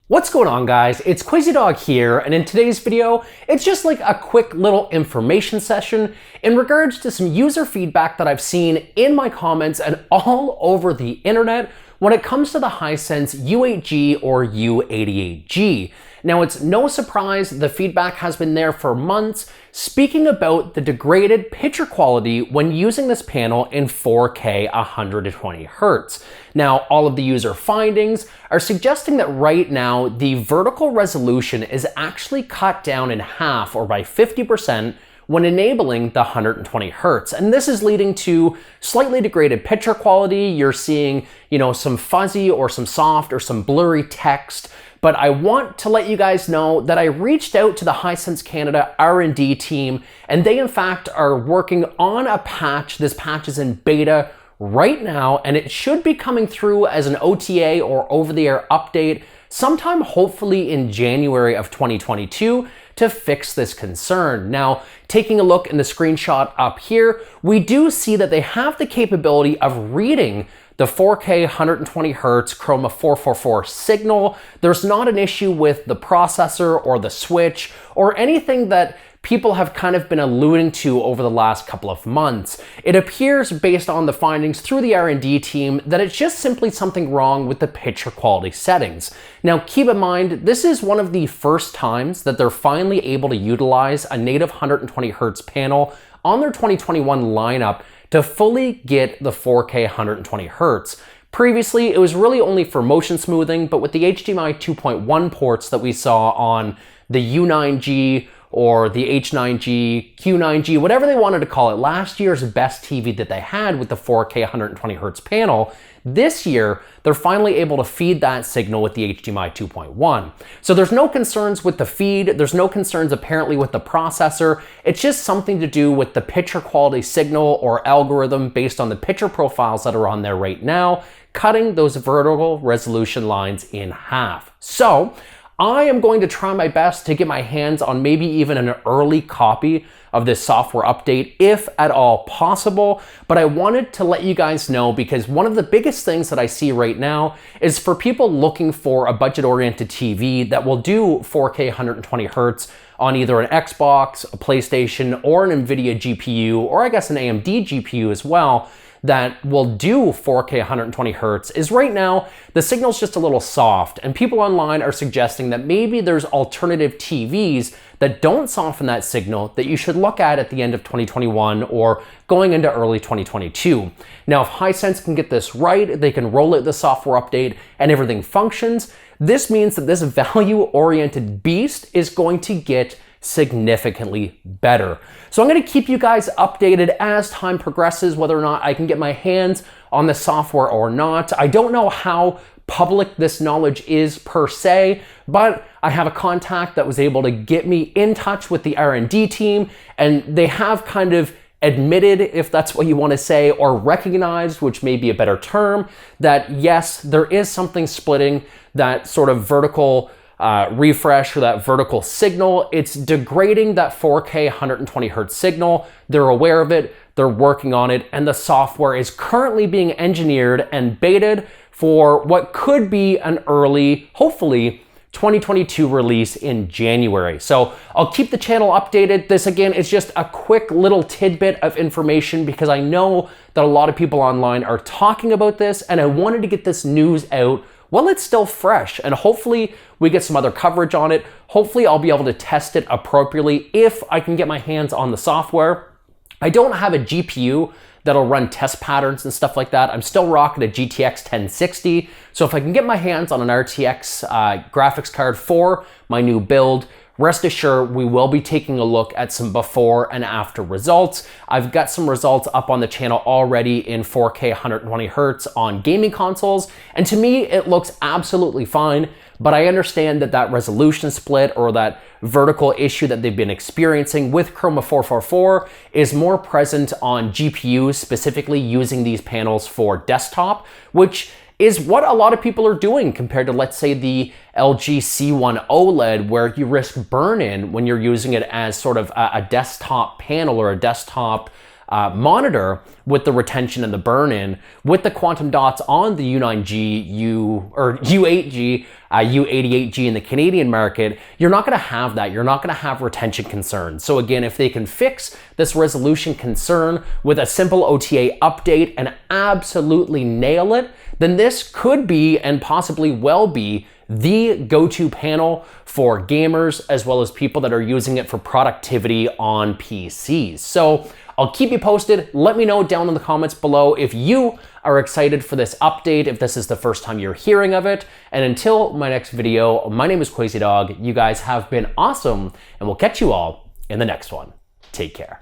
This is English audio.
What's going on, guys? It's QuazyDog here, and in today's video, it's just like a quick little information session in regards to some user feedback that I've seen in my comments and all over the internet when it comes to the Hisense U8G or U88G. Now, it's no surprise the feedback has been there for months, speaking about the degraded picture quality when using this panel in 4K 120Hz. Now, all of the user findings are suggesting that right now the vertical resolution is actually cut down in half or by 50% when enabling the 120Hz. And this is leading to slightly degraded picture quality. You're seeing, some fuzzy or some soft or some blurry text. But I want to let you guys know that I reached out to the Hisense Canada R&D team, and they in fact are working on a patch. This patch is in beta right now, and it should be coming through as an OTA or over-the-air update sometime hopefully in January of 2022 to fix this concern. Now, taking a look in the screenshot up here, we do see that they have the capability of reading the 4K 120Hz chroma 444 signal. There's not an issue with the processor or the switch or anything that people have kind of been alluding to over the last couple of months. It appears, based on the findings through the R&D team, that it's just simply something wrong with the picture quality settings. Now, keep in mind, this is one of the first times that they're finally able to utilize a native 120Hz panel on their 2021 lineup to fully get the 4K 120Hz. Previously, it was really only for motion smoothing, but with the HDMI 2.1 ports that we saw on the U9G or the H9G, Q9G, whatever they wanted to call it, last year's best TV that they had with the 4K 120Hz panel, this year, they're finally able to feed that signal with the HDMI 2.1. So there's no concerns with the feed, there's no concerns apparently with the processor, it's just something to do with the picture quality signal or algorithm based on the picture profiles that are on there right now, cutting those vertical resolution lines in half. So, I am going to try my best to get my hands on maybe even an early copy of this software update, if at all possible. But I wanted to let you guys know because one of the biggest things that I see right now is for people looking for a budget-oriented TV that will do 4K 120Hz on either an Xbox, a PlayStation, or an NVIDIA GPU, or I guess an AMD GPU as well, that will do 4K 120Hz is right now, the signal's just a little soft, and people online are suggesting that maybe there's alternative TVs that don't soften that signal that you should look at the end of 2021 or going into early 2022. Now, if Hisense can get this right, they can roll out the software update and everything functions, this means that this value-oriented beast is going to get significantly better. So I'm going to keep you guys updated as time progresses, whether or not I can get my hands on the software or not. I don't know how public this knowledge is per se, but I have a contact that was able to get me in touch with the R&D team, and they have kind of admitted, if that's what you want to say, or recognized, which may be a better term, that yes, there is something splitting that sort of vertical refresh or that vertical signal. It's degrading that 4K 120Hz signal. They're aware of it, they're working on it, and the software is currently being engineered and baited for what could be an early, hopefully, 2022 release in January. So I'll keep the channel updated. This again is just a quick little tidbit of information because I know that a lot of people online are talking about this, and I wanted to get this news out while it's still fresh, and hopefully we get some other coverage on it. Hopefully I'll be able to test it appropriately if I can get my hands on the software. I don't have a GPU that'll run test patterns and stuff like that. I'm still rocking a GTX 1060. So if I can get my hands on an RTX graphics card for my new build, rest assured we will be taking a look at some before and after results. I've got some results up on the channel already in 4K 120Hz on gaming consoles, and to me it looks absolutely fine, but I understand that that resolution split or that vertical issue that they've been experiencing with chroma 444 is more present on GPUs, specifically using these panels for desktop, which is what a lot of people are doing compared to, let's say, the LG C1 OLED, where you risk burn-in when you're using it as sort of a desktop panel or a desktop monitor with the retention and the burn-in with the quantum dots on the U9G, U8G, U88G in the Canadian market, you're not going to have that. You're not going to have retention concerns. So again, if they can fix this resolution concern with a simple OTA update and absolutely nail it, then this could be and possibly will be the go-to panel for gamers as well as people that are using it for productivity on PCs. So I'll keep you posted. Let me know down in the comments below if you are excited for this update, if this is the first time you're hearing of it. And until my next video, my name is Crazy Dog. You guys have been awesome, and we'll catch you all in the next one. Take care.